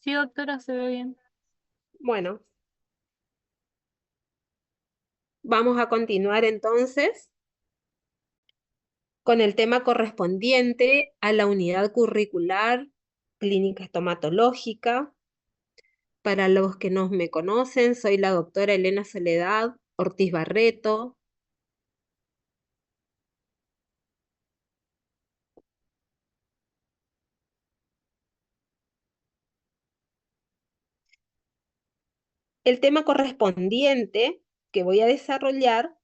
Sí, doctora, se ve bien. Bueno, vamos a continuar entonces con el tema correspondiente a la unidad curricular clínica estomatológica. Para los que no me conocen, soy la doctora Elena Soledad Ortiz Barreto. El tema correspondiente que voy a desarrollar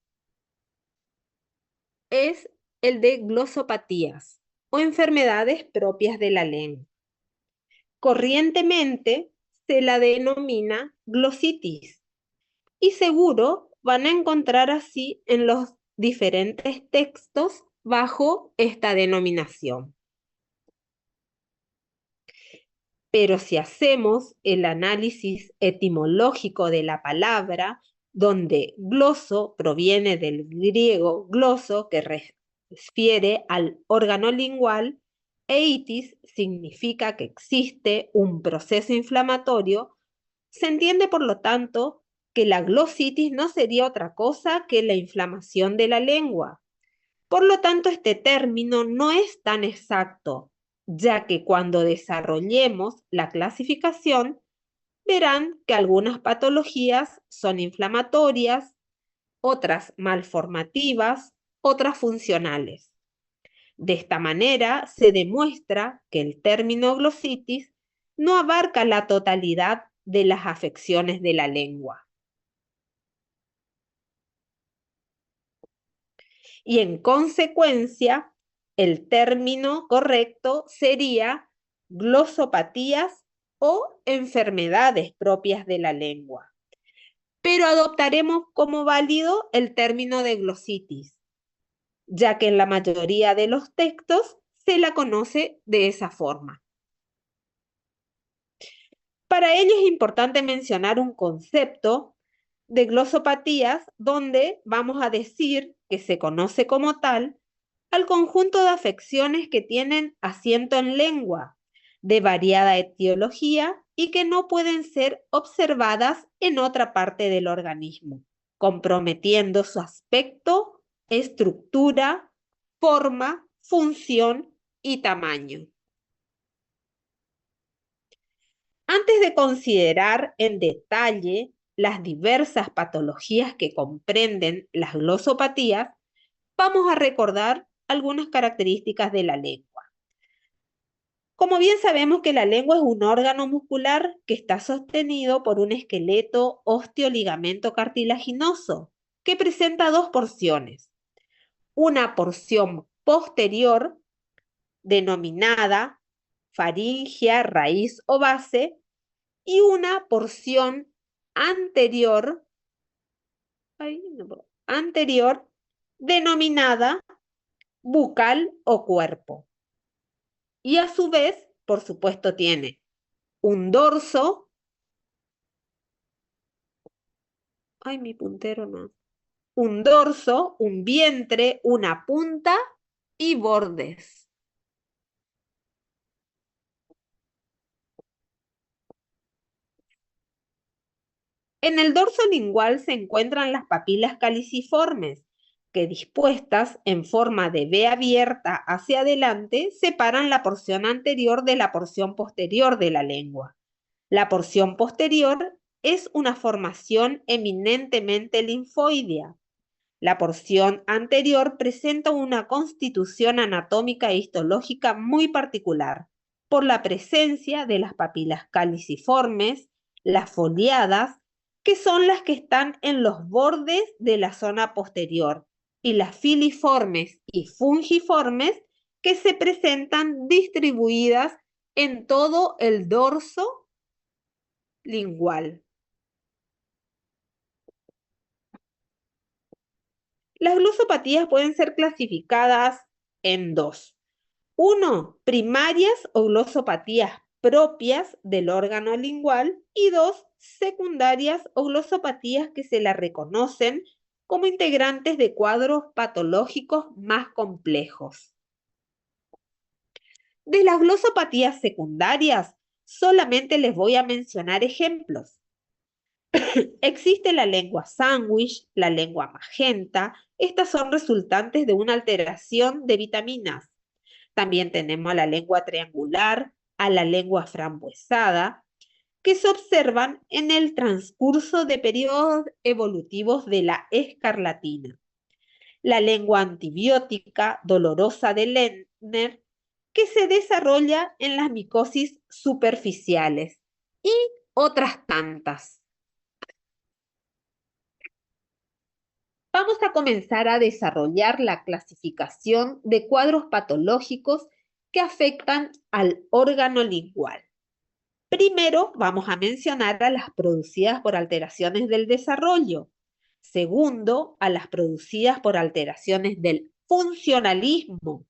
es el de glosopatías o enfermedades propias de la lengua. Corrientemente se la denomina glositis y seguro van a encontrar así en los diferentes textos bajo esta denominación. Pero si hacemos el análisis etimológico de la palabra, donde gloso proviene del griego gloso, que refiere al órgano lingual, e itis significa que existe un proceso inflamatorio, se entiende por lo tanto que la glositis no sería otra cosa que la inflamación de la lengua. Por lo tanto, este término no es tan exacto, ya que cuando desarrollemos la clasificación, verán que algunas patologías son inflamatorias, otras malformativas, otras funcionales. De esta manera, se demuestra que el término glositis no abarca la totalidad de las afecciones de la lengua. Y en consecuencia, el término correcto sería glosopatías o enfermedades propias de la lengua. Pero adoptaremos como válido el término de glositis, ya que en la mayoría de los textos se la conoce de esa forma. Para ello es importante mencionar un concepto de glosopatías donde vamos a decir que se conoce como tal al conjunto de afecciones que tienen asiento en lengua, de variada etiología y que no pueden ser observadas en otra parte del organismo, comprometiendo su aspecto, estructura, forma, función y tamaño. Antes de considerar en detalle las diversas patologías que comprenden las glosopatías, vamos a recordar algunas características de la lengua. Como bien sabemos que la lengua es un órgano muscular que está sostenido por un esqueleto osteoligamento cartilaginoso que presenta dos porciones. Una porción posterior denominada faringea, raíz o base y una porción anterior, anterior denominada bucal o cuerpo. Y a su vez, por supuesto, tiene un dorso, mi puntero no, un dorso, un vientre, una punta y bordes. En el dorso lingual se encuentran las papilas caliciformes, que dispuestas en forma de V abierta hacia adelante separan la porción anterior de la porción posterior de la lengua. La porción posterior es una formación eminentemente linfoidea. La porción anterior presenta una constitución anatómica e histológica muy particular por la presencia de las papilas caliciformes, las foliadas, que son las que están en los bordes de la zona posterior, y las filiformes y fungiformes, que se presentan distribuidas en todo el dorso lingual. Las glosopatías pueden ser clasificadas en dos. Uno, primarias o glosopatías propias del órgano lingual y dos, secundarias o glosopatías que se la reconocen como integrantes de cuadros patológicos más complejos. De las glosopatías secundarias Solamente les voy a mencionar ejemplos. Existe la lengua sándwich, la lengua magenta. Estas son resultantes de una alteración de vitaminas. También tenemos a la lengua triangular, a la lengua frambuesada, que se observan en el transcurso de periodos evolutivos de la escarlatina. La lengua antibiótica dolorosa de Lerner, que se desarrolla en las micosis superficiales, y otras tantas. Vamos a comenzar a desarrollar la clasificación de cuadros patológicos que afectan al órgano lingual. Primero, vamos a mencionar a las producidas por alteraciones del desarrollo. Segundo, a las producidas por alteraciones del funcionalismo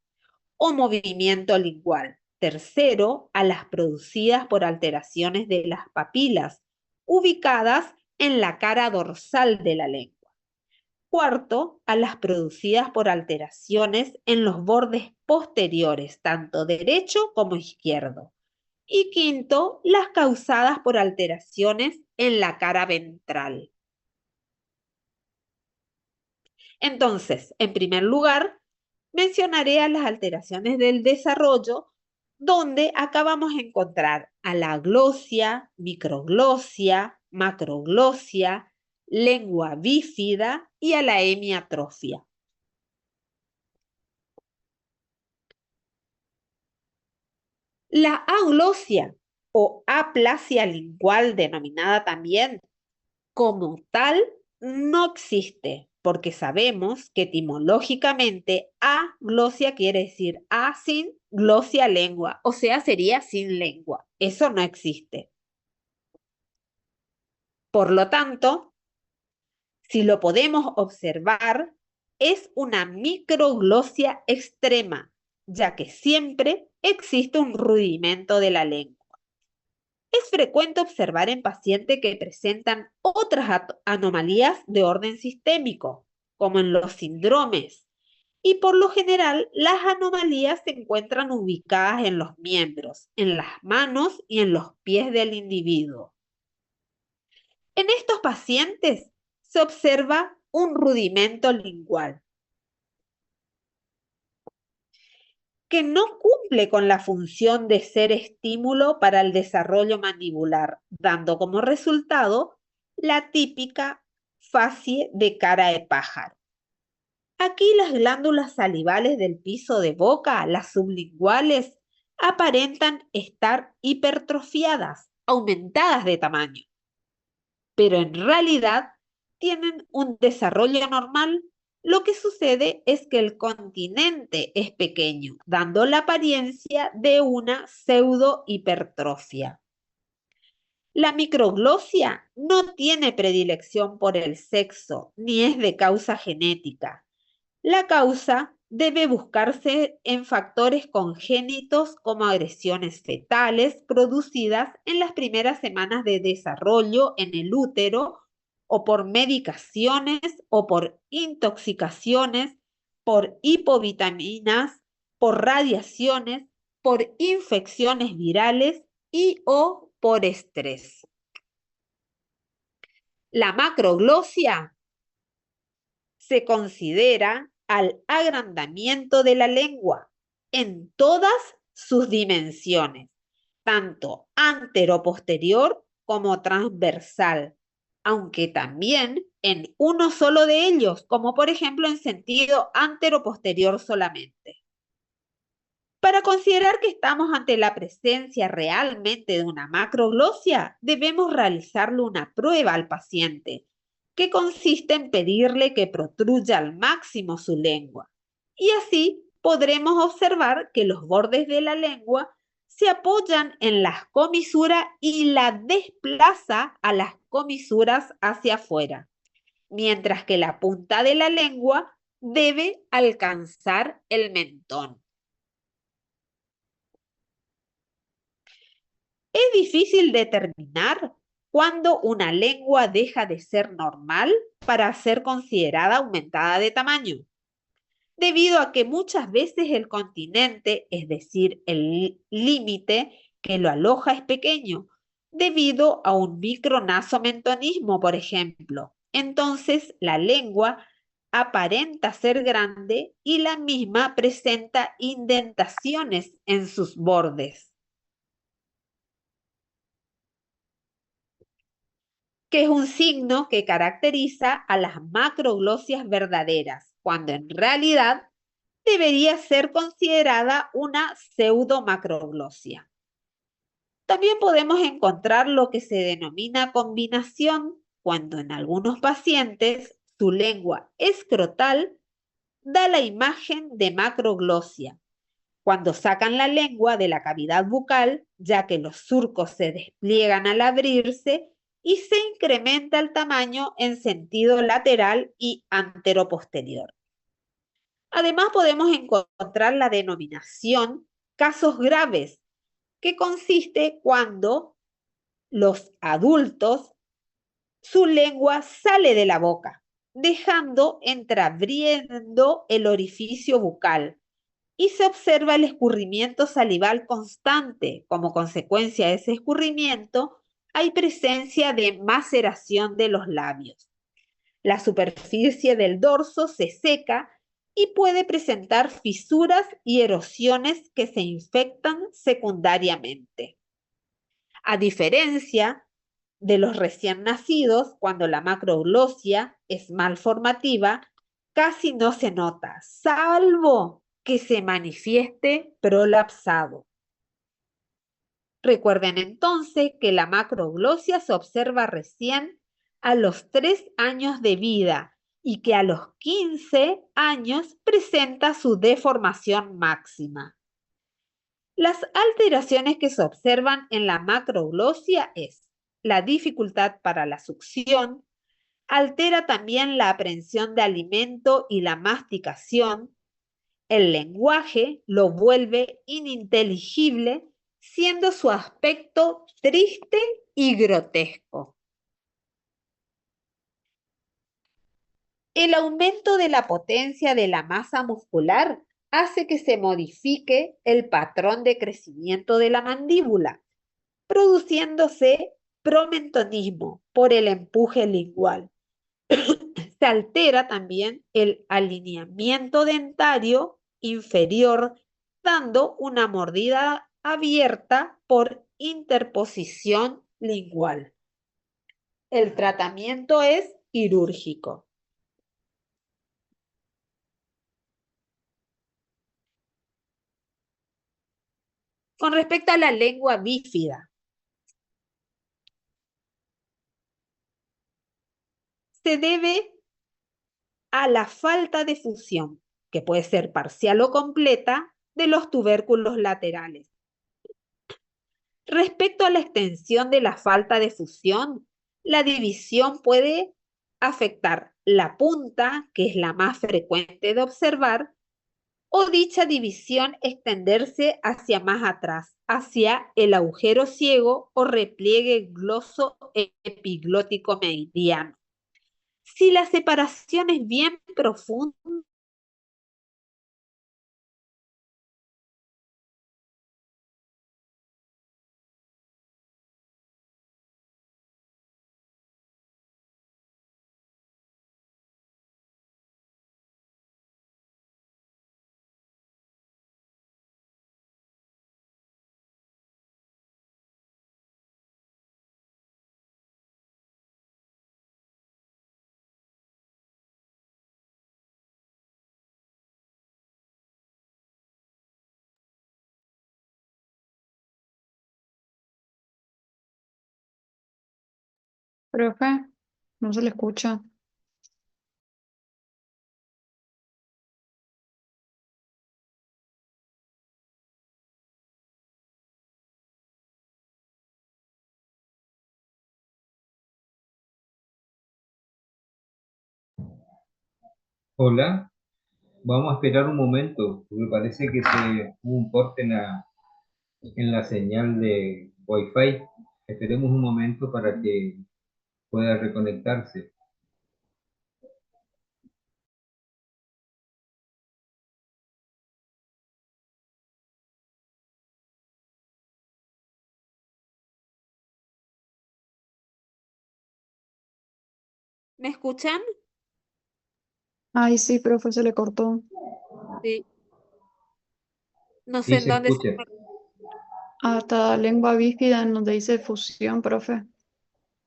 o movimiento lingual. Tercero, a las producidas por alteraciones de las papilas, ubicadas en la cara dorsal de la lengua. Cuarto, a las producidas por alteraciones en los bordes posteriores, tanto derecho como izquierdo. Y quinto, las causadas por alteraciones en la cara ventral. Entonces, en primer lugar, mencionaré a las alteraciones del desarrollo, donde acá vamos a encontrar a la glosia, microglosia, macroglosia, lengua bífida y a la hemiatrofia. La aglosia o aplasia lingual, denominada también como tal, no existe, porque sabemos que etimológicamente aglosia quiere decir a sin glosia lengua, o sea, sería sin lengua. Eso no existe. Por lo tanto, si lo podemos observar, es una microglosia extrema, ya que siempre existe un rudimento de la lengua. Es frecuente observar en pacientes que presentan otras anomalías de orden sistémico, como en los síndromes, y por lo general las anomalías se encuentran ubicadas en los miembros, en las manos y en los pies del individuo. En estos pacientes se observa un rudimento lingual que no cumple con la función de ser estímulo para el desarrollo mandibular, dando como resultado la típica facie de cara de pájaro. Aquí las glándulas salivales del piso de boca, las sublinguales, aparentan estar hipertrofiadas, aumentadas de tamaño, pero en realidad tienen un desarrollo normal. Lo que sucede es que el continente es pequeño, dando la apariencia de una pseudohipertrofia. La microglosia no tiene predilección por el sexo ni es de causa genética. La causa debe buscarse en factores congénitos como agresiones fetales producidas en las primeras semanas de desarrollo en el útero, o por medicaciones o por intoxicaciones, por hipovitaminas, por radiaciones, por infecciones virales y o por estrés. La macroglosia se considera al agrandamiento de la lengua en todas sus dimensiones, tanto antero-posterior como transversal, aunque también en uno solo de ellos, como por ejemplo en sentido antero-posterior solamente. Para considerar que estamos ante la presencia realmente de una macroglosia, debemos realizarle una prueba al paciente, que consiste en pedirle que protruya al máximo su lengua. Y así podremos observar que los bordes de la lengua se apoyan en las comisuras y la desplaza a las comisuras hacia afuera, mientras que la punta de la lengua debe alcanzar el mentón. Es difícil determinar cuándo una lengua deja de ser normal para ser considerada aumentada de tamaño, debido a que muchas veces el continente, es decir, el límite, que lo aloja es pequeño, debido a un micronasomentonismo, por ejemplo. Entonces, la lengua aparenta ser grande y la misma presenta indentaciones en sus bordes, que es un signo que caracteriza a las macroglosias verdaderas, cuando en realidad debería ser considerada una pseudomacroglosia. También podemos encontrar lo que se denomina combinación, cuando en algunos pacientes su lengua escrotal da la imagen de macroglosia, cuando sacan la lengua de la cavidad bucal, ya que los surcos se despliegan al abrirse y se incrementa el tamaño en sentido lateral y anteroposterior. Además, podemos encontrar la denominación casos graves, que consiste cuando los adultos, su lengua sale de la boca, dejando entreabriendo el orificio bucal y se observa el escurrimiento salival constante. Como consecuencia de ese escurrimiento, hay presencia de maceración de los labios. La superficie del dorso se seca y puede presentar fisuras y erosiones que se infectan secundariamente. A diferencia de los recién nacidos, cuando la macroglosia es malformativa, casi no se nota, salvo que se manifieste prolapsado. Recuerden entonces que la macroglosia se observa recién a los 3 años de vida y que a los 15 años presenta su deformación máxima. Las alteraciones que se observan en la macroglosia es la dificultad para la succión, altera también la aprehensión de alimento y la masticación, el lenguaje lo vuelve ininteligible, siendo su aspecto triste y grotesco. El aumento de la potencia de la masa muscular hace que se modifique el patrón de crecimiento de la mandíbula, produciéndose promentonismo por el empuje lingual. Se altera también el alineamiento dentario inferior, dando una mordida abierta por interposición lingual. El tratamiento es quirúrgico. Con respecto a la lengua bífida, se debe a la falta de fusión, que puede ser parcial o completa, de los tubérculos laterales. Respecto a la extensión de la falta de fusión, la división puede afectar la punta, que es la más frecuente de observar, o dicha división extenderse hacia más atrás, hacia el agujero ciego o repliegue gloso-epiglótico mediano. Si la separación es bien profunda, Profe, no se le escucha. Hola, vamos a esperar un momento, porque parece que hubo un corte en la señal de Wi-Fi. Esperemos un momento para que pueda reconectarse. ¿Me escuchan? Ay, sí, profe, se le cortó. Sí. No sé Sí, en se dónde se escucha. cortó. Hasta lengua bífida en donde dice fusión, profe.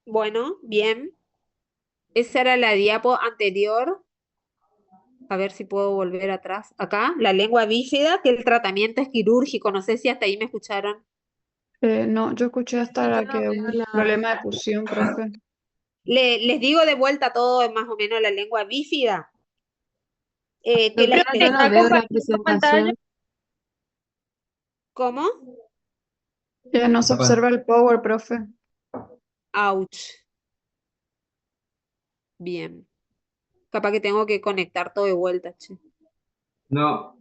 Bueno, bien. Esa era la diapo anterior. A ver si puedo volver atrás. Acá, la lengua bífida, que el tratamiento es quirúrgico. No sé si hasta ahí me escucharon. No, yo escuché hasta Yo la no que veo un la... problema de fusión, profe. Les digo de vuelta todo más o menos la lengua bífida. Que Profe, les yo no digo veo la presentación. cómo. No se observa el power, profe. Ouch. Bien. Capaz que tengo que conectar todo de vuelta, che. No,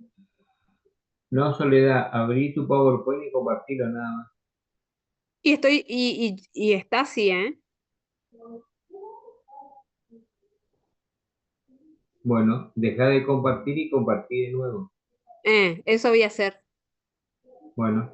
no, Soledad, abrí tu PowerPoint y compartirlo nada más. Y estoy, y está así, ¿eh? Bueno, deja de compartir y compartir de nuevo. Eso voy a hacer. Bueno,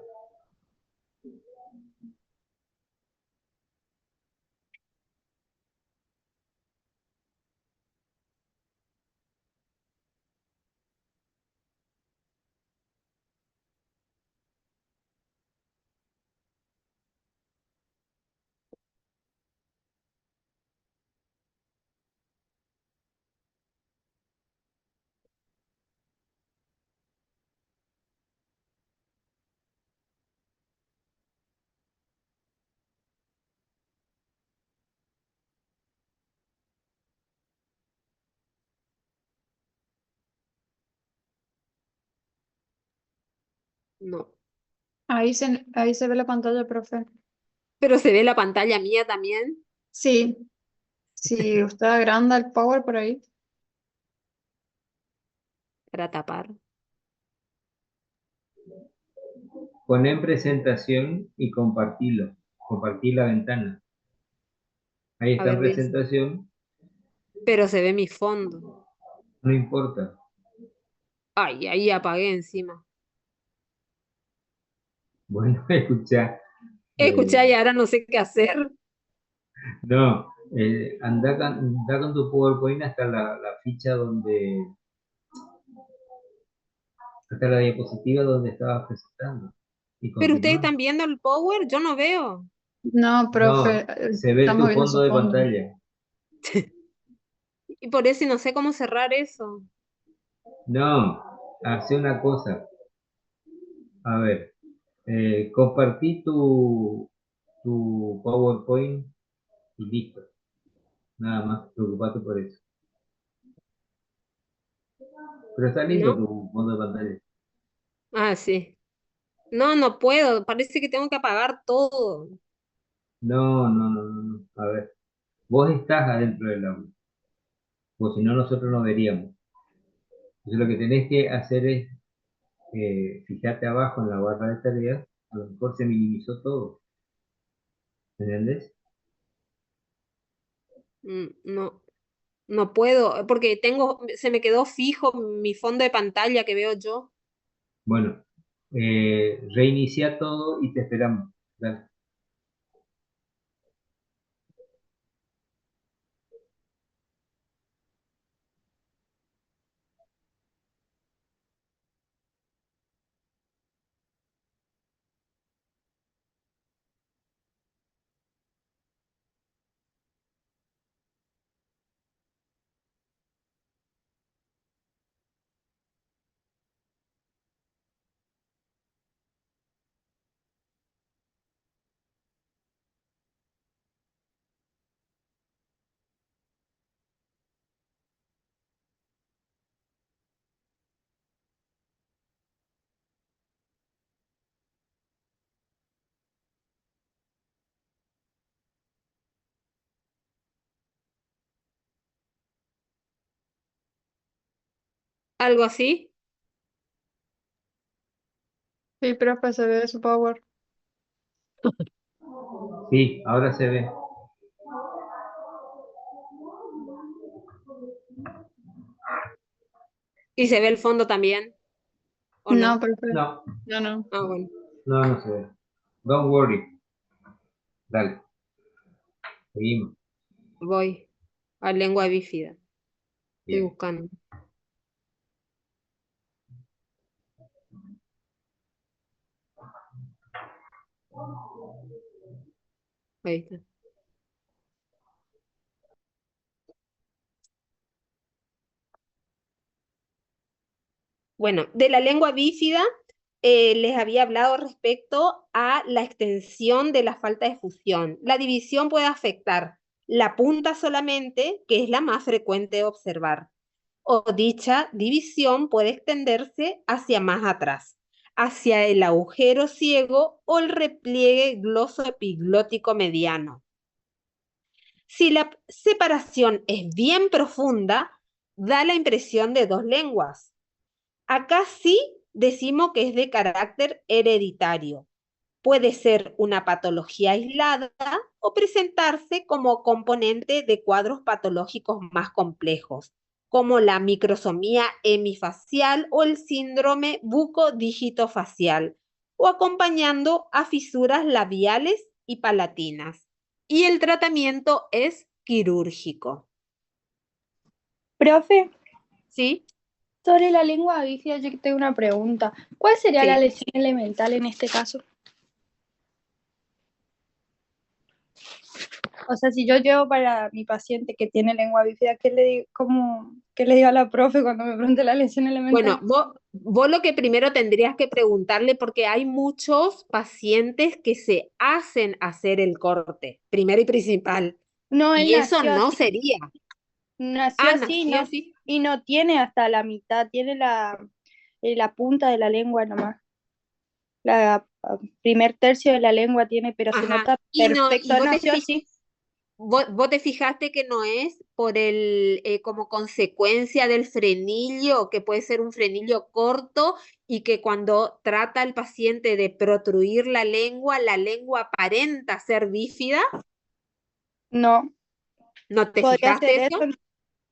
No. Ahí se ve la pantalla, profe. Pero se ve la pantalla mía también Sí, si usted agranda el power por ahí. para tapar. pon en presentación y compartilo. Compartir la ventana. Ahí A está en ver, voy a hacer. presentación, Pero se ve mi fondo. no importa. Ay, ahí apagué encima. Bueno, escucha. Escucha, y ahora no sé qué hacer. No, anda con tu PowerPoint hasta la ficha donde, hasta la diapositiva donde estabas presentando y Pero ustedes continúa. están viendo el power, yo no veo. No, profe, No, se ve estamos tu viendo fondo su de fondo. pantalla. Y por eso no sé cómo cerrar eso. No, hace una cosa. A ver, compartí tu PowerPoint y listo. Nada más, preocupate por eso. Pero está lindo ¿No? tu fondo de pantalla. Ah, sí. No, no puedo. Parece que tengo que apagar todo. No, no, no, no, no. A ver, vos estás adentro del aula, porque si no nosotros no veríamos. Entonces lo que tenés que hacer es fijarte abajo en la barra de tareas, a lo mejor se minimizó todo, ¿entendés? No, no puedo, porque se me quedó fijo mi fondo de pantalla que veo yo. Bueno, reinicia todo y te esperamos. Dale. ¿Algo así? Sí, profe, se ve su power. Sí, ahora se ve. ¿Y se ve el fondo también? ¿O No, no? profe, No, no, no. Ah, bueno, no, no se ve. Don't worry. Dale, seguimos. voy. a lengua bífida. Estoy Bien. buscando. Ahí está. Bueno, de la lengua bífida les había hablado respecto a la extensión de la falta de fusión. La división puede afectar la punta solamente, que es la más frecuente de observar, o dicha división puede extenderse hacia más atrás, hacia el agujero ciego o el repliegue glosoepiglótico mediano. Si la separación es bien profunda, da la impresión de dos lenguas. Acá sí decimos que es de carácter hereditario. Puede ser una patología aislada o presentarse como componente de cuadros patológicos más complejos, como la microsomía hemifacial o el síndrome bucodigitofacial, o acompañando a fisuras labiales y palatinas. Y el tratamiento es quirúrgico. Profe, ¿Sí? sobre la lengua bífida yo tengo una pregunta. ¿Cuál sería la Sí. lesión elemental en este caso? O sea, si yo llevo para mi paciente que tiene lengua bífida, ¿qué le digo a la profe cuando me pregunte la lesión elemental? Bueno, vos lo que primero tendrías que preguntarle, porque hay muchos pacientes que se hacen hacer el corte, primero y principal, No, él y eso nació no así, sería. nació así, Nació ¿no? así. Y no tiene hasta la mitad, tiene la punta de la lengua nomás. La primer tercio de la lengua tiene, pero se Ajá. nota Y no, y perfecto, nació así. vos te fijaste que no es por como consecuencia del frenillo, que puede ser un frenillo corto y que cuando trata el paciente de protruir la lengua aparenta ser bífida. No, ¿No te podría ser fijaste eso. eso?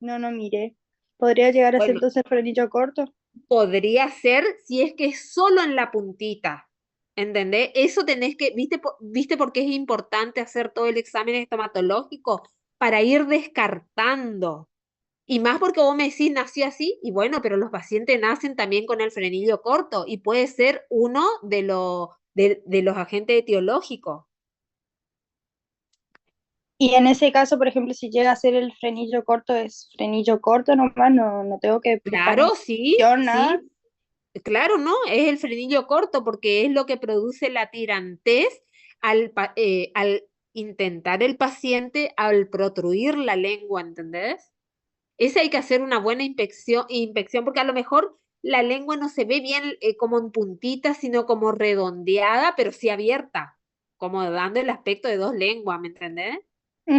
No, no miré. Podría llegar a ser Bueno, entonces frenillo corto. podría ser si es que es solo en la puntita. ¿Entendés? Eso tenés que, ¿viste por qué es importante hacer todo el examen estomatológico? Para ir descartando. Y más porque vos me decís, nació así, y bueno, pero los pacientes nacen también con el frenillo corto, y puede ser uno de los agentes etiológicos. Y en ese caso, por ejemplo, si llega a ser el frenillo corto, es frenillo corto nomás, no tengo que fijarme en Claro, sí, posición, nada. sí. Claro, ¿no? Es el frenillo corto porque es lo que produce la tirantez al intentar el paciente, al protruir la lengua, ¿entendés? Ese hay que hacer una buena inspección porque a lo mejor la lengua no se ve bien como en puntita, sino como redondeada, pero sí abierta, como dando el aspecto de dos lenguas, ¿me entendés?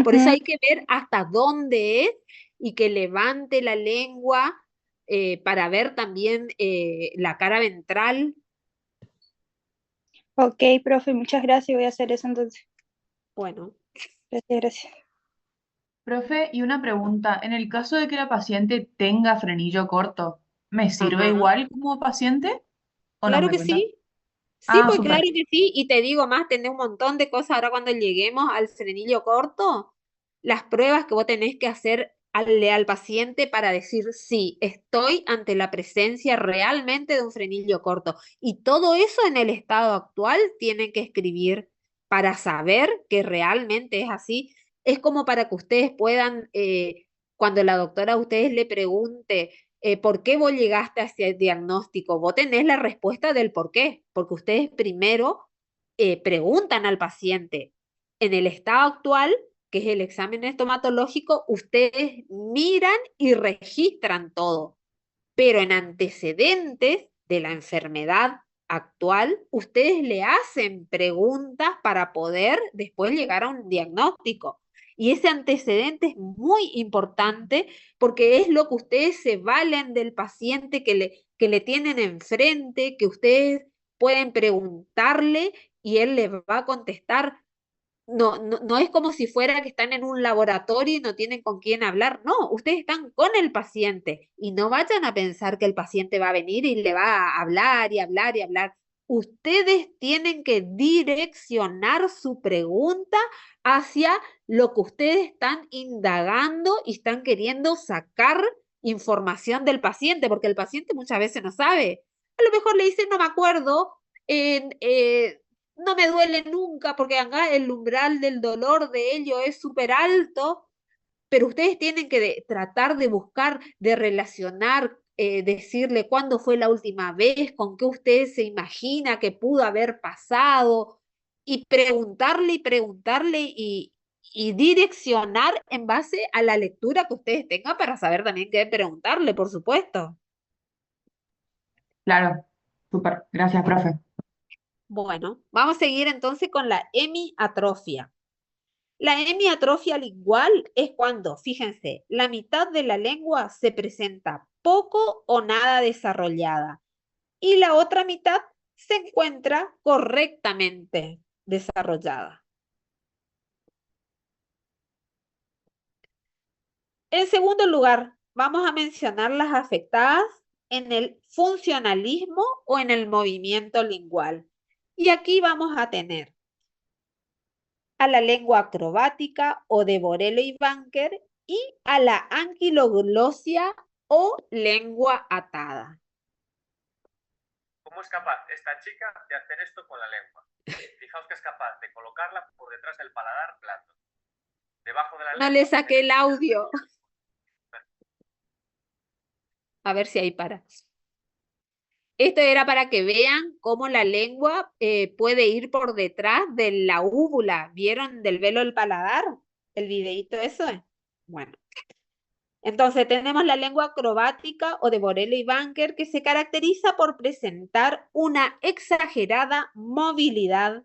Por eso Ujú. hay que ver hasta dónde es y que levante la lengua para ver también la cara ventral. Ok, profe, muchas gracias. Voy a hacer eso entonces. Bueno, Gracias, gracias. Profe, y una pregunta, en el caso de que la paciente tenga frenillo corto, ¿me sirve ajá. igual como paciente o no Claro me que cuenta? sí. Sí, Ah, pues súper. claro que sí. Y te digo más, tenés un montón de cosas ahora cuando lleguemos al frenillo corto, las pruebas que vos tenés que hacer al paciente para decir, sí, estoy ante la presencia realmente de un frenillo corto. Y todo eso en el estado actual tienen que escribir para saber que realmente es así. Es como para que ustedes puedan, cuando la doctora a ustedes le pregunte, ¿por qué vos llegaste a ese diagnóstico? Vos tenés la respuesta del por qué, porque ustedes primero preguntan al paciente. En el estado actual, que es el examen estomatológico, ustedes miran y registran todo, pero en antecedentes de la enfermedad actual, ustedes le hacen preguntas para poder después llegar a un diagnóstico. Y ese antecedente es muy importante porque es lo que ustedes se valen del paciente que le tienen enfrente, que ustedes pueden preguntarle y él les va a contestar. No es como si fuera que están en un laboratorio y no tienen con quién hablar. No, ustedes están con el paciente y no vayan a pensar que el paciente va a venir y le va a hablar y hablar y hablar. Ustedes tienen que direccionar su pregunta hacia lo que ustedes están indagando y están queriendo sacar información del paciente, porque el paciente muchas veces no sabe. A lo mejor le dicen, no me acuerdo, no me duele nunca, porque acá el umbral del dolor de ello es súper alto, pero ustedes tienen que tratar de buscar, de relacionar, decirle cuándo fue la última vez, con qué usted se imagina que pudo haber pasado, y preguntarle y direccionar en base a la lectura que ustedes tengan para saber también qué preguntarle, por supuesto. Claro, súper. Gracias, profe. Bueno, vamos a seguir entonces con la hemiatrofia. La hemiatrofia lingual es cuando, fíjense, la mitad de la lengua se presenta poco o nada desarrollada y la otra mitad se encuentra correctamente desarrollada. En segundo lugar, vamos a mencionar las afectadas en el funcionalismo o en el movimiento lingual. Y aquí vamos a tener a la lengua acrobática o de Borelo y Banker y a la anquiloglosia o lengua atada. ¿Cómo es capaz esta chica de hacer esto con la lengua? Fijaos que es capaz de colocarla por detrás del paladar blando. Debajo de la lengua. No le saqué el audio. A ver si ahí para. Esto era para que vean cómo la lengua puede ir por detrás de la úvula. ¿Vieron del velo del paladar? ¿El videíto eso? Bueno. Entonces tenemos la lengua acrobática o de Borelo y Banker que se caracteriza por presentar una exagerada movilidad,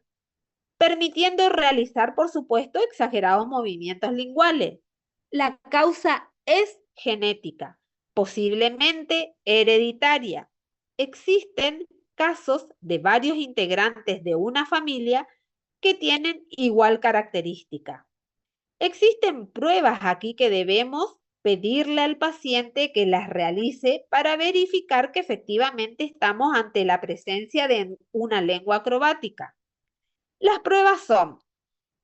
permitiendo realizar, por supuesto, exagerados movimientos linguales. La causa es genética, posiblemente hereditaria. Existen casos de varios integrantes de una familia que tienen igual característica. Existen pruebas aquí que debemos pedirle al paciente que las realice para verificar que efectivamente estamos ante la presencia de una lengua acrobática. Las pruebas son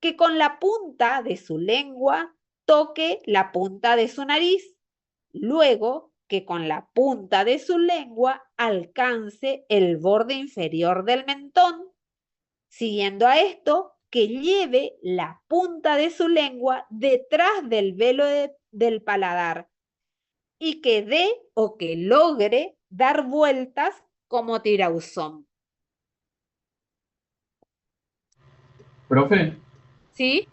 que con la punta de su lengua toque la punta de su nariz, luego que con la punta de su lengua alcance el borde inferior del mentón, siguiendo a esto, que lleve la punta de su lengua detrás del velo del paladar y que dé o que logre dar vueltas como tirauzón. Profe, ¿Sí?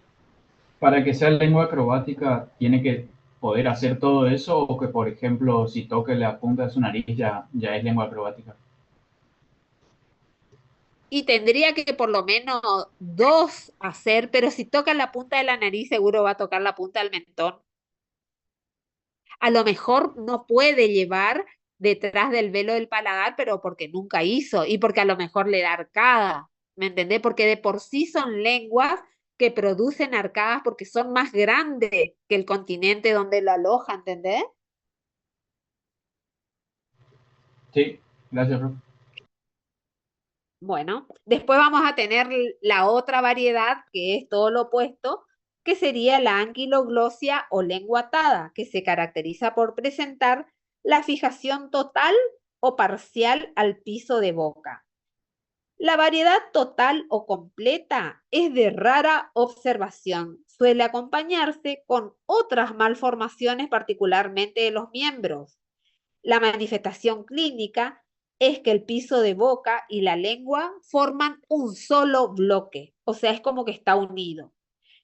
para que sea lengua acrobática, ¿tiene que poder hacer todo eso o que, por ejemplo, si toque la punta de su nariz ya es lengua acrobática? Y tendría que por lo menos 2 hacer, pero si toca la punta de la nariz, seguro va a tocar la punta del mentón. A lo mejor no puede llevar detrás del velo del paladar, pero porque nunca hizo y porque a lo mejor le da arcada, ¿me entendés? Porque de por sí son lenguas que producen arcadas porque son más grandes que el continente donde lo aloja, ¿entendés? Sí, gracias, profe. Bueno, después vamos a tener la otra variedad, que es todo lo opuesto, que sería la anquiloglosia o lengua atada, que se caracteriza por presentar la fijación total o parcial al piso de boca. La variedad total o completa es de rara observación. Suele acompañarse con otras malformaciones, particularmente de los miembros. La manifestación clínica es que el piso de boca y la lengua forman un solo bloque, o sea, es como que está unido.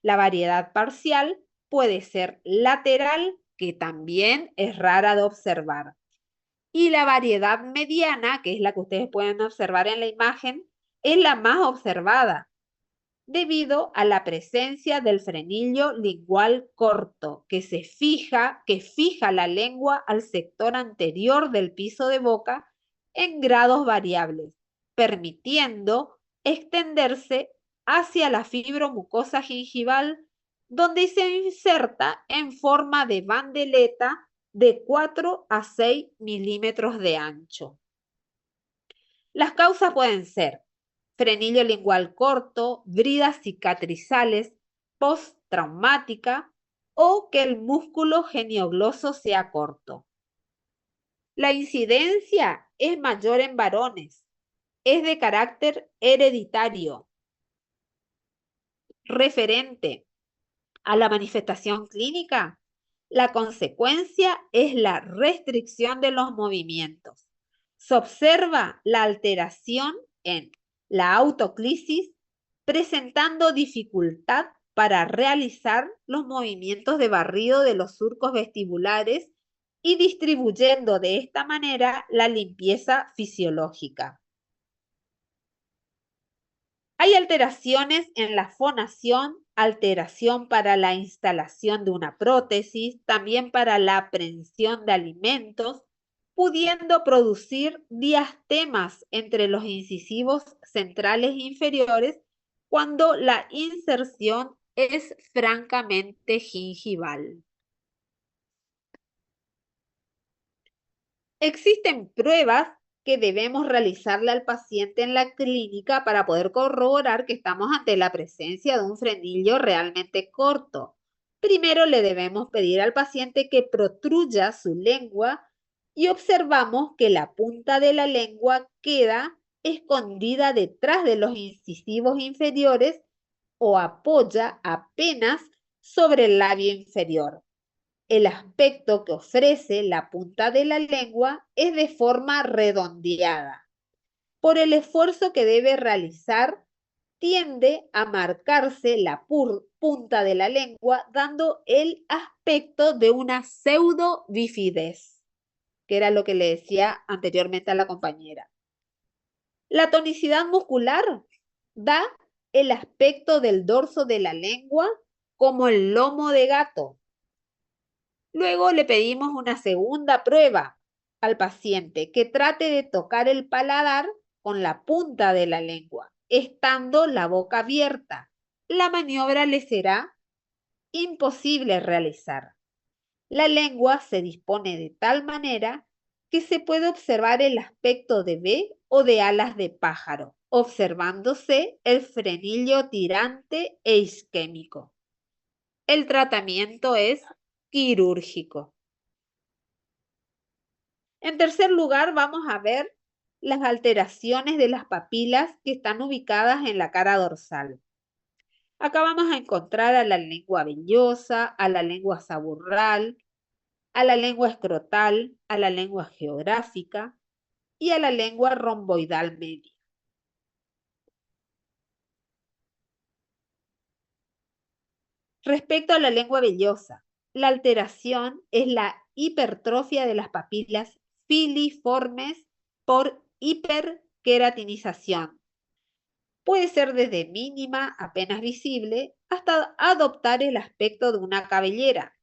La variedad parcial puede ser lateral, que también es rara de observar. Y la variedad mediana, que es la que ustedes pueden observar en la imagen, es la más observada, debido a la presencia del frenillo lingual corto, que fija la lengua al sector anterior del piso de boca en grados variables, permitiendo extenderse hacia la fibromucosa gingival, donde se inserta en forma de bandeleta de 4 a 6 milímetros de ancho. Las causas pueden ser frenillo lingual corto, bridas cicatrizales, postraumática o que el músculo geniogloso sea corto. La incidencia es mayor en varones, es de carácter hereditario. Referente a la manifestación clínica, la consecuencia es la restricción de los movimientos. Se observa la alteración en la autoclisis, presentando dificultad para realizar los movimientos de barrido de los surcos vestibulares y distribuyendo de esta manera la limpieza fisiológica. Hay alteraciones en la fonación, alteración para la instalación de una prótesis, también para la aprehensión de alimentos, pudiendo producir diastemas entre los incisivos centrales e inferiores cuando la inserción es francamente gingival. Existen pruebas que debemos realizarle al paciente en la clínica para poder corroborar que estamos ante la presencia de un frenillo realmente corto. Primero le debemos pedir al paciente que protruya su lengua y observamos que la punta de la lengua queda escondida detrás de los incisivos inferiores o apoya apenas sobre el labio inferior. El aspecto que ofrece la punta de la lengua es de forma redondeada. Por el esfuerzo que debe realizar, tiende a marcarse la punta de la lengua, dando el aspecto de una pseudo-bifidez, que era lo que le decía anteriormente a la compañera. La tonicidad muscular da el aspecto del dorso de la lengua como el lomo de gato. Luego le pedimos una segunda prueba al paciente que trate de tocar el paladar con la punta de la lengua, estando la boca abierta. La maniobra le será imposible realizar. La lengua se dispone de tal manera que se puede observar el aspecto de B o de alas de pájaro, observándose el frenillo tirante e isquémico. El tratamiento es quirúrgico. En tercer lugar, vamos a ver las alteraciones de las papilas que están ubicadas en la cara dorsal. Acá vamos a encontrar a la lengua vellosa, a la lengua saburral, a la lengua escrotal, a la lengua geográfica y a la lengua romboidal media. Respecto a la lengua vellosa, la alteración es la hipertrofia de las papilas filiformes por hiperqueratinización. Puede ser desde mínima, apenas visible, hasta adoptar el aspecto de una cabellera.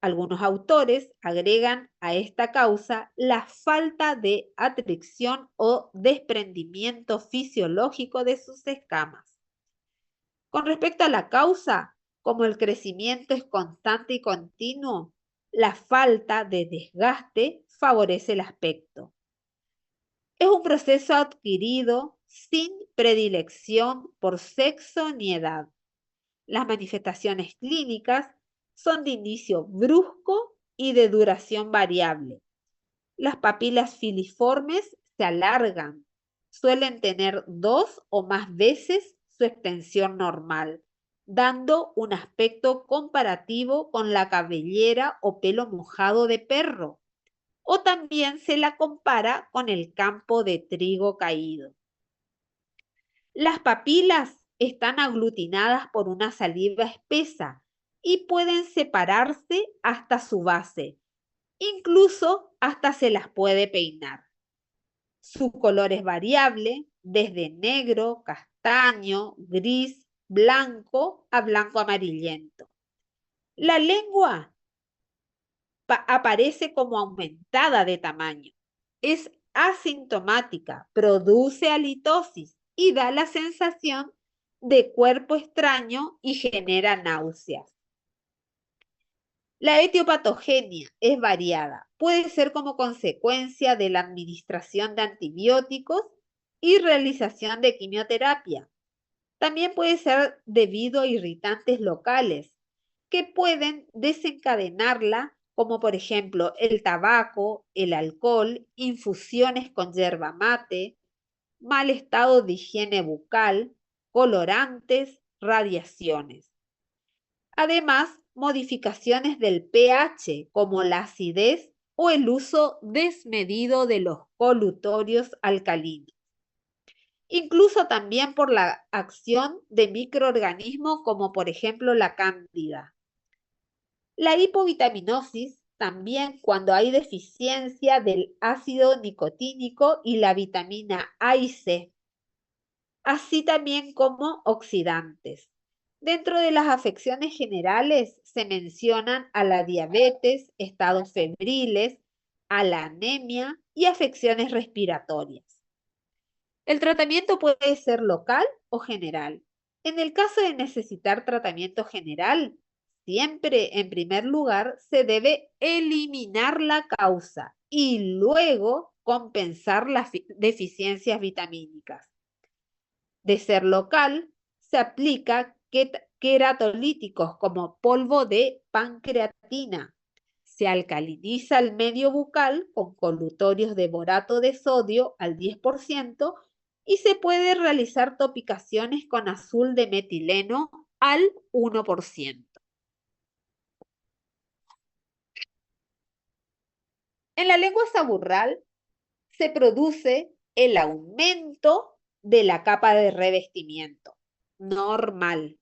Algunos autores agregan a esta causa la falta de atracción o desprendimiento fisiológico de sus escamas. Con respecto a la causa, como el crecimiento es constante y continuo, la falta de desgaste favorece el aspecto. Es un proceso adquirido sin predilección por sexo ni edad. Las manifestaciones clínicas son de inicio brusco y de duración variable. Las papilas filiformes se alargan, suelen tener 2 o más veces su extensión normal, dando un aspecto comparativo con la cabellera o pelo mojado de perro, o también se la compara con el campo de trigo caído. Las papilas están aglutinadas por una saliva espesa y pueden separarse hasta su base, incluso hasta se las puede peinar. Su color es variable, desde negro, castaño, gris, blanco a blanco amarillento. La lengua aparece como aumentada de tamaño. Es asintomática, produce halitosis y da la sensación de cuerpo extraño y genera náuseas. La etiopatogenia es variada. Puede ser como consecuencia de la administración de antibióticos y realización de quimioterapia. También puede ser debido a irritantes locales que pueden desencadenarla, como por ejemplo el tabaco, el alcohol, infusiones con yerba mate, mal estado de higiene bucal, colorantes, radiaciones. Además, modificaciones del pH, como la acidez o el uso desmedido de los colutorios alcalinos. Incluso también por la acción de microorganismos como por ejemplo la cándida. La hipovitaminosis también cuando hay deficiencia del ácido nicotínico y la vitamina A y C, así también como oxidantes. Dentro de las afecciones generales se mencionan a la diabetes, estados febriles, a la anemia y afecciones respiratorias. El tratamiento puede ser local o general. En el caso de necesitar tratamiento general, siempre en primer lugar se debe eliminar la causa y luego compensar las deficiencias vitamínicas. De ser local, se aplica queratolíticos como polvo de pancreatina. Se alcaliniza el medio bucal con colutorios de borato de sodio al 10% y se puede realizar topicaciones con azul de metileno al 1%. En la lengua saburral se produce el aumento de la capa de revestimiento normal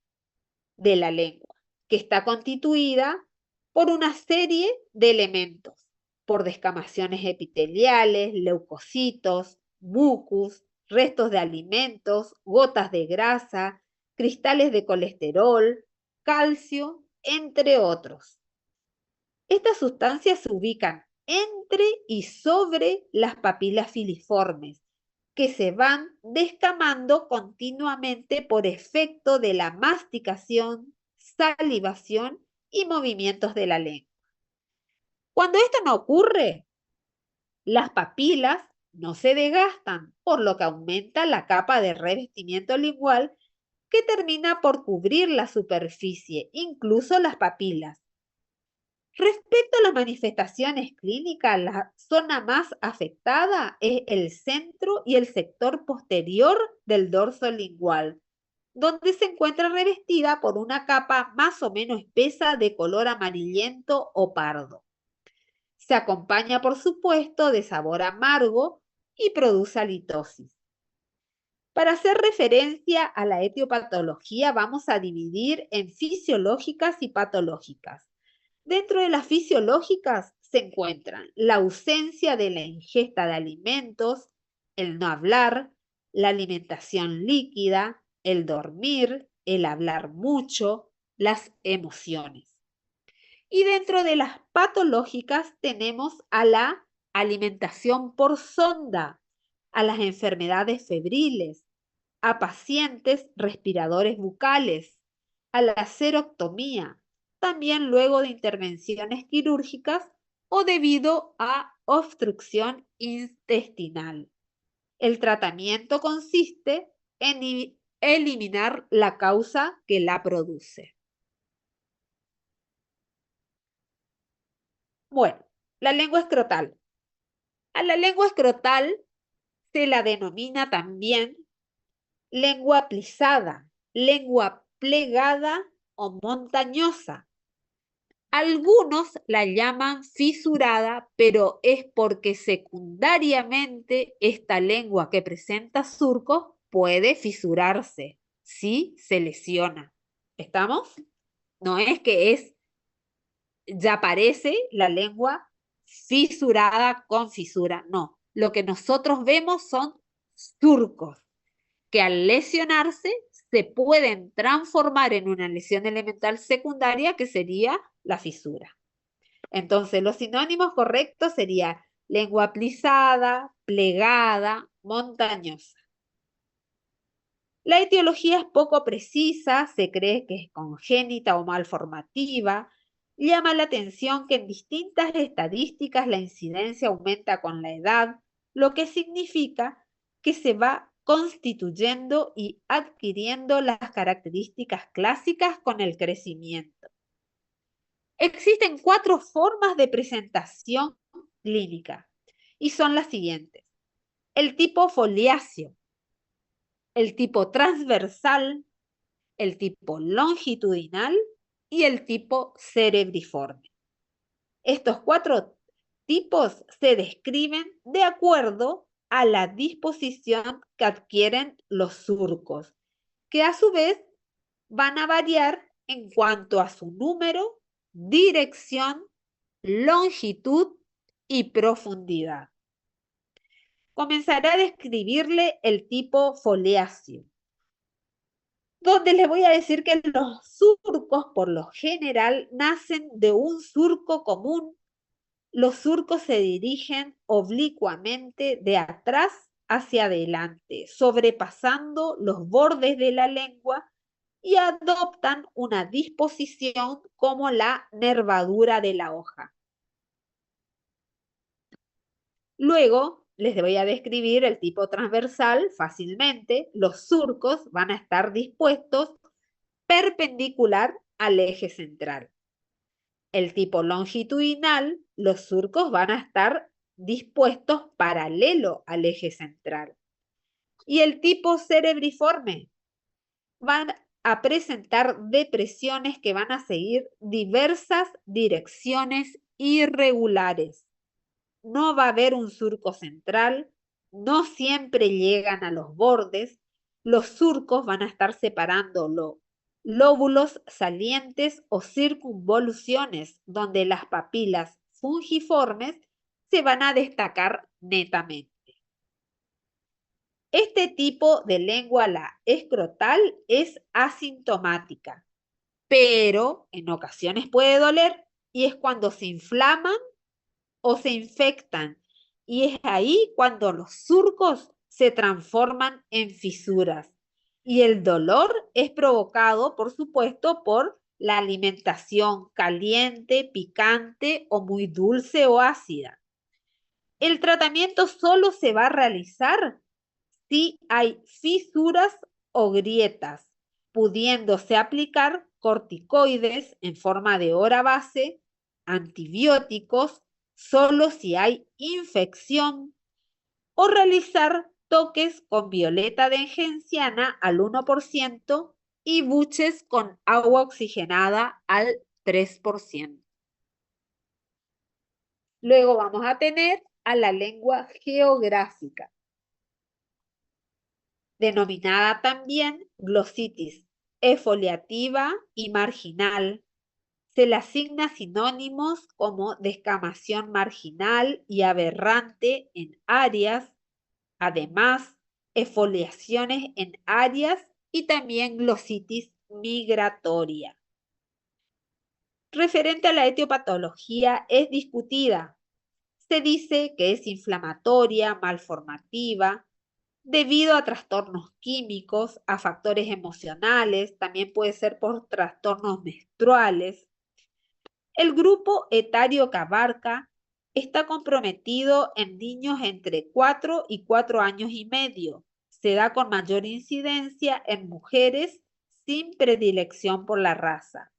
de la lengua, que está constituida por una serie de elementos, por descamaciones epiteliales, leucocitos, mucus, restos de alimentos, gotas de grasa, cristales de colesterol, calcio, entre otros. Estas sustancias se ubican entre y sobre las papilas filiformes, que se van descamando continuamente por efecto de la masticación, salivación y movimientos de la lengua. Cuando esto no ocurre, las papilas no se desgastan, por lo que aumenta la capa de revestimiento lingual que termina por cubrir la superficie, incluso las papilas. Respecto a las manifestaciones clínicas, la zona más afectada es el centro y el sector posterior del dorso lingual, donde se encuentra revestida por una capa más o menos espesa de color amarillento o pardo. Se acompaña, por supuesto, de sabor amargo y produce halitosis. Para hacer referencia a la etiopatología, vamos a dividir en fisiológicas y patológicas. Dentro de las fisiológicas se encuentran la ausencia de la ingesta de alimentos, el no hablar, la alimentación líquida, el dormir, el hablar mucho, las emociones. Y dentro de las patológicas tenemos a la alimentación por sonda, a las enfermedades febriles, a pacientes respiradores bucales, a la seroctomía, también luego de intervenciones quirúrgicas o debido a obstrucción intestinal. El tratamiento consiste en eliminar la causa que la produce. Bueno, la lengua escrotal. A la lengua escrotal se la denomina también lengua plisada, lengua plegada o montañosa. Algunos la llaman fisurada, pero es porque secundariamente esta lengua que presenta surcos puede fisurarse si se lesiona. ¿Estamos? No es que ya aparece la lengua fisurada con fisura, no. Lo que nosotros vemos son surcos que al lesionarse se pueden transformar en una lesión elemental secundaria que sería la fisura. Entonces, los sinónimos correctos serían lengua plisada, plegada, montañosa. La etiología es poco precisa, se cree que es congénita o malformativa. Llama la atención que en distintas estadísticas la incidencia aumenta con la edad, lo que significa que se va constituyendo y adquiriendo las características clásicas con el crecimiento. Existen 4 formas de presentación clínica y son las siguientes: el tipo foliáceo, el tipo transversal, el tipo longitudinal y el tipo cerebriforme. Estos 4 tipos se describen de acuerdo a la disposición que adquieren los surcos, que a su vez van a variar en cuanto a su número, dirección, longitud y profundidad. Comenzaré a describirle el tipo foliáceo, donde les voy a decir que los surcos por lo general nacen de un surco común. Los surcos se dirigen oblicuamente de atrás hacia adelante, sobrepasando los bordes de la lengua y adoptan una disposición como la nervadura de la hoja. Luego les voy a describir el tipo transversal fácilmente. Los surcos van a estar dispuestos perpendicular al eje central. El tipo longitudinal, los surcos van a estar dispuestos paralelo al eje central. Y el tipo cerebriforme van a presentar depresiones que van a seguir diversas direcciones irregulares. No va a haber un surco central, no siempre llegan a los bordes. Los surcos van a estar separando los lóbulos salientes o circunvoluciones, donde las papilas fungiformes se van a destacar netamente. Este tipo de lengua la escrotal es asintomática, pero en ocasiones puede doler y es cuando se inflaman o se infectan, y es ahí cuando los surcos se transforman en fisuras. Y el dolor es provocado, por supuesto, por la alimentación caliente, picante o muy dulce o ácida. El tratamiento solo se va a realizar si hay fisuras o grietas, pudiéndose aplicar corticoides en forma de hora base, antibióticos, solo si hay infección, o realizar toques con violeta de genciana al 1% y buches con agua oxigenada al 3%. Luego vamos a tener a la lengua geográfica, denominada también glositis efoliativa y marginal. Se le asigna sinónimos como descamación marginal y aberrante en áreas, además efoliaciones en áreas y también glositis migratoria. Referente a la etiopatología es discutida. Se dice que es inflamatoria, malformativa, debido a trastornos químicos, a factores emocionales, también puede ser por trastornos menstruales. El grupo etario que abarca está comprometido en niños entre 4 y 4 años y medio. Se da con mayor incidencia en mujeres sin predilección por la raza.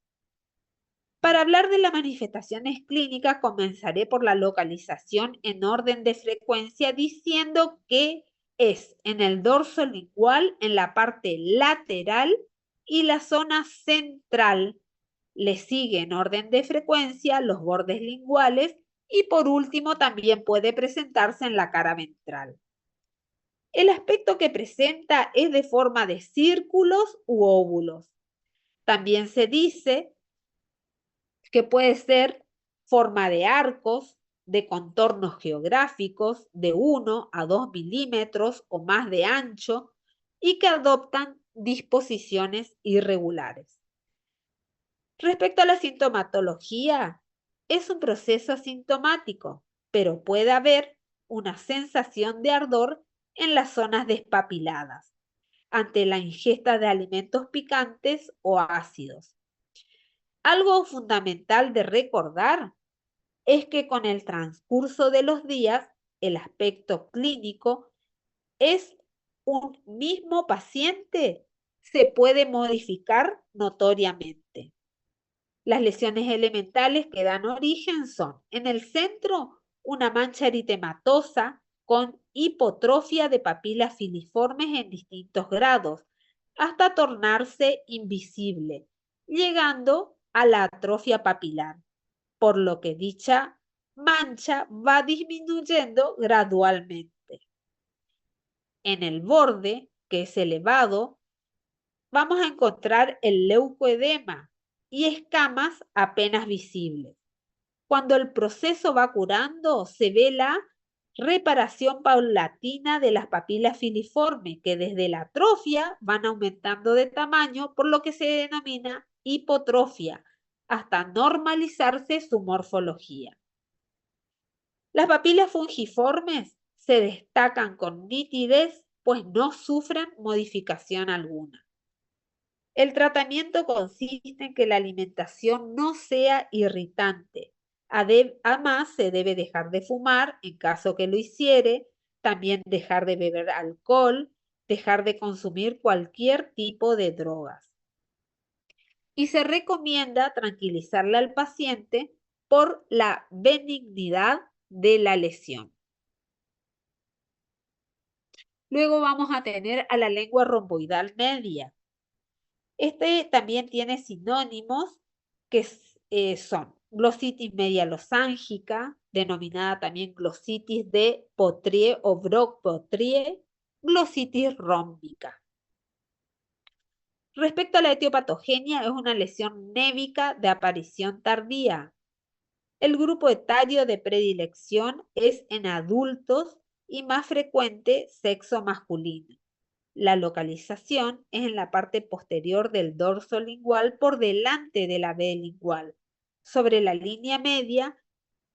Para hablar de las manifestaciones clínicas, comenzaré por la localización en orden de frecuencia, diciendo que es en el dorso lingual, en la parte lateral y la zona central. Le sigue en orden de frecuencia los bordes linguales y por último también puede presentarse en la cara ventral. El aspecto que presenta es de forma de círculos u óvulos. También se dice que puede ser forma de arcos, de contornos geográficos de 1 a 2 milímetros o más de ancho y que adoptan disposiciones irregulares. Respecto a la sintomatología, es un proceso asintomático, pero puede haber una sensación de ardor en las zonas despapiladas ante la ingesta de alimentos picantes o ácidos. Algo fundamental de recordar es que con el transcurso de los días, el aspecto clínico es un mismo paciente se puede modificar notoriamente. Las lesiones elementales que dan origen son, en el centro, una mancha eritematosa con hipotrofia de papilas filiformes en distintos grados, hasta tornarse invisible, llegando a la atrofia papilar, por lo que dicha mancha va disminuyendo gradualmente. En el borde, que es elevado, vamos a encontrar el leucoedema y escamas apenas visibles. Cuando el proceso va curando, se ve la reparación paulatina de las papilas filiformes, que desde la atrofia van aumentando de tamaño, por lo que se denomina hipotrofia, hasta normalizarse su morfología. Las papilas fungiformes se destacan con nitidez, pues no sufren modificación alguna. El tratamiento consiste en que la alimentación no sea irritante. Además, se debe dejar de fumar en caso que lo hiciere, también dejar de beber alcohol, dejar de consumir cualquier tipo de drogas. Y se recomienda tranquilizarle al paciente por la benignidad de la lesión. Luego vamos a tener a la lengua romboidal media. Este también tiene sinónimos que son glositis media losángica, denominada también glositis de Potrier o Brock-Potrier, glositis rómbica. Respecto a la etiopatogenia, es una lesión névica de aparición tardía. El grupo etario de predilección es en adultos y más frecuente sexo masculino. La localización es en la parte posterior del dorso lingual por delante de la B lingual, sobre la línea media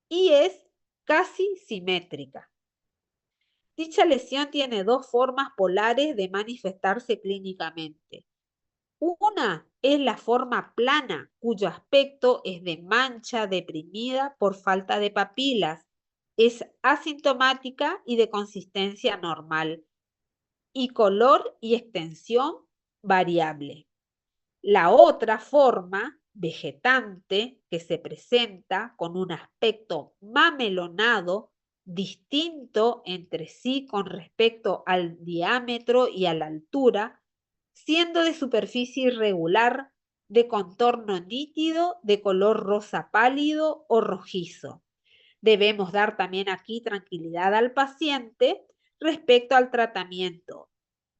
y es casi simétrica. Dicha lesión tiene dos formas polares de manifestarse clínicamente. Una es la forma plana, cuyo aspecto es de mancha deprimida por falta de papilas. Es asintomática y de consistencia normal, y color y extensión variable. La otra forma, vegetante, que se presenta con un aspecto mamelonado, distinto entre sí con respecto al diámetro y a la altura, siendo de superficie irregular, de contorno nítido, de color rosa pálido o rojizo. Debemos dar también aquí tranquilidad al paciente respecto al tratamiento,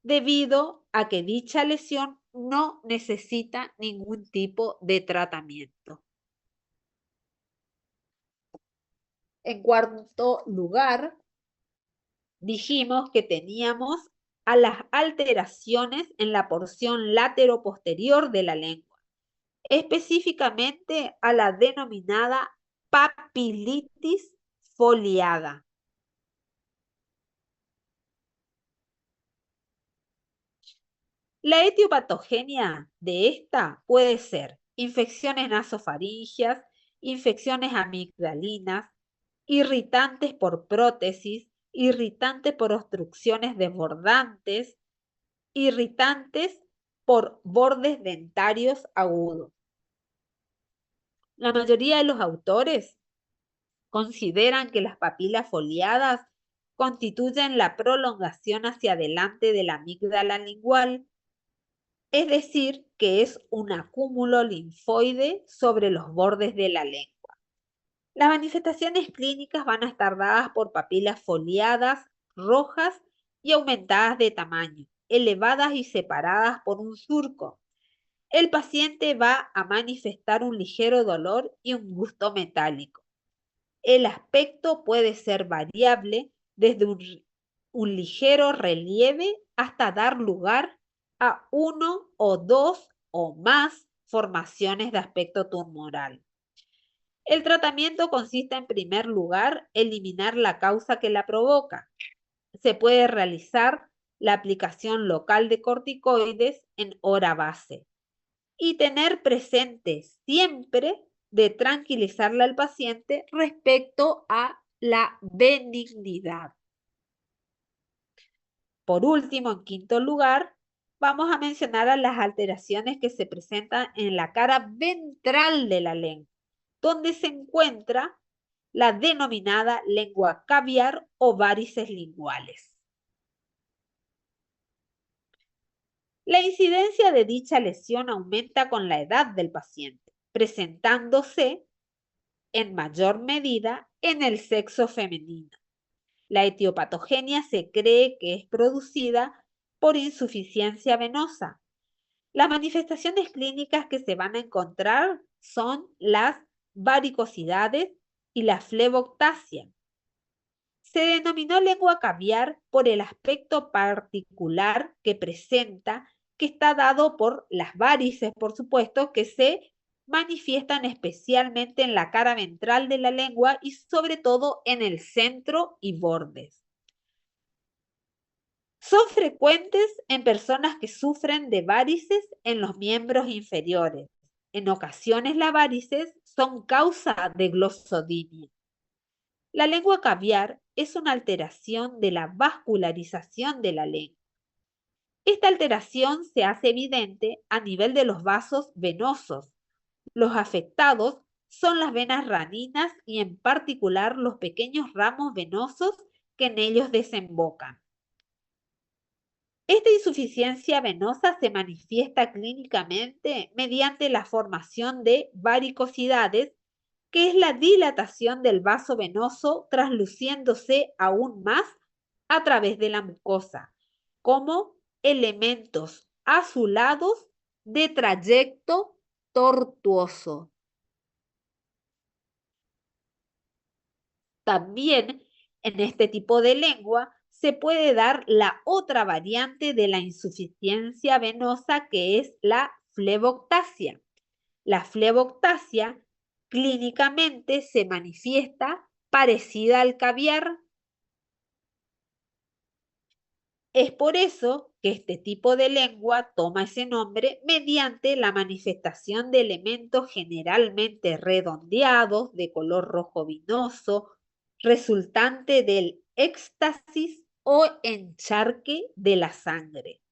debido a que dicha lesión no necesita ningún tipo de tratamiento. En cuarto lugar, dijimos que teníamos a las alteraciones en la porción lateroposterior de la lengua, específicamente a la denominada papilitis foliada. La etiopatogenia de esta puede ser infecciones nasofaringias, infecciones amigdalinas, irritantes por prótesis, irritantes por obstrucciones desbordantes, irritantes por bordes dentarios agudos. La mayoría de los autores consideran que las papilas foliadas constituyen la prolongación hacia adelante de la amígdala lingual, es decir, que es un acúmulo linfoide sobre los bordes de la lengua. Las manifestaciones clínicas van a estar dadas por papilas foliadas, rojas y aumentadas de tamaño, elevadas y separadas por un surco. El paciente va a manifestar un ligero dolor y un gusto metálico. El aspecto puede ser variable desde un ligero relieve hasta dar lugar a uno o dos o más formaciones de aspecto tumoral. El tratamiento consiste en primer lugar eliminar la causa que la provoca. Se puede realizar la aplicación local de corticoides en hora base y tener presente siempre de tranquilizarle al paciente respecto a la benignidad. Por último, en quinto lugar, vamos a mencionar a las alteraciones que se presentan en la cara ventral de la lengua, donde se encuentra la denominada lengua caviar o varices linguales. La incidencia de dicha lesión aumenta con la edad del paciente, presentándose en mayor medida en el sexo femenino. La etiopatogenia se cree que es producida por insuficiencia venosa. Las manifestaciones clínicas que se van a encontrar son las varicosidades y la fleboctasia. Se denominó lengua caviar por el aspecto particular que presenta, que está dado por las varices, por supuesto, que se manifiestan especialmente en la cara ventral de la lengua y sobre todo en el centro y bordes. Son frecuentes en personas que sufren de varices en los miembros inferiores. En ocasiones las varices son causa de glosodinia. La lengua caviar es una alteración de la vascularización de la lengua. Esta alteración se hace evidente a nivel de los vasos venosos. Los afectados son las venas raninas y en particular los pequeños ramos venosos que en ellos desembocan. Esta insuficiencia venosa se manifiesta clínicamente mediante la formación de varicosidades, que es la dilatación del vaso venoso trasluciéndose aún más a través de la mucosa, como elementos azulados de trayecto tortuoso. También en este tipo de lengua se puede dar la otra variante de la insuficiencia venosa, que es la fleboctasia. La fleboctasia clínicamente se manifiesta parecida al caviar. Es por eso que este tipo de lengua toma ese nombre mediante la manifestación de elementos generalmente redondeados de color rojo vinoso, resultante del éxtasis o encharque de la sangre.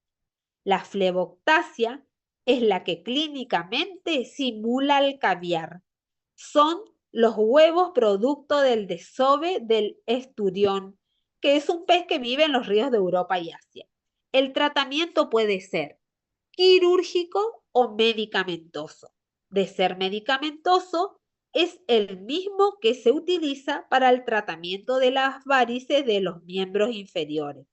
La fleboctasia es la que clínicamente simula el caviar. Son los huevos producto del desove del esturión, que es un pez que vive en los ríos de Europa y Asia. El tratamiento puede ser quirúrgico o medicamentoso. De ser medicamentoso, es el mismo que se utiliza para el tratamiento de las varices de los miembros inferiores.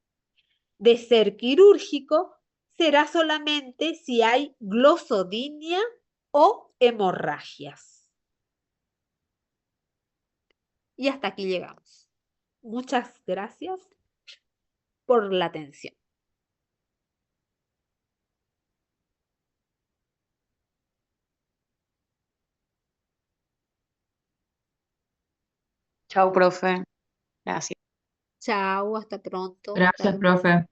De ser quirúrgico, será solamente si hay glosodinia o hemorragias. Y hasta aquí llegamos. Muchas gracias por la atención. Chao, profe. Gracias. Chao, hasta pronto. Gracias, profe.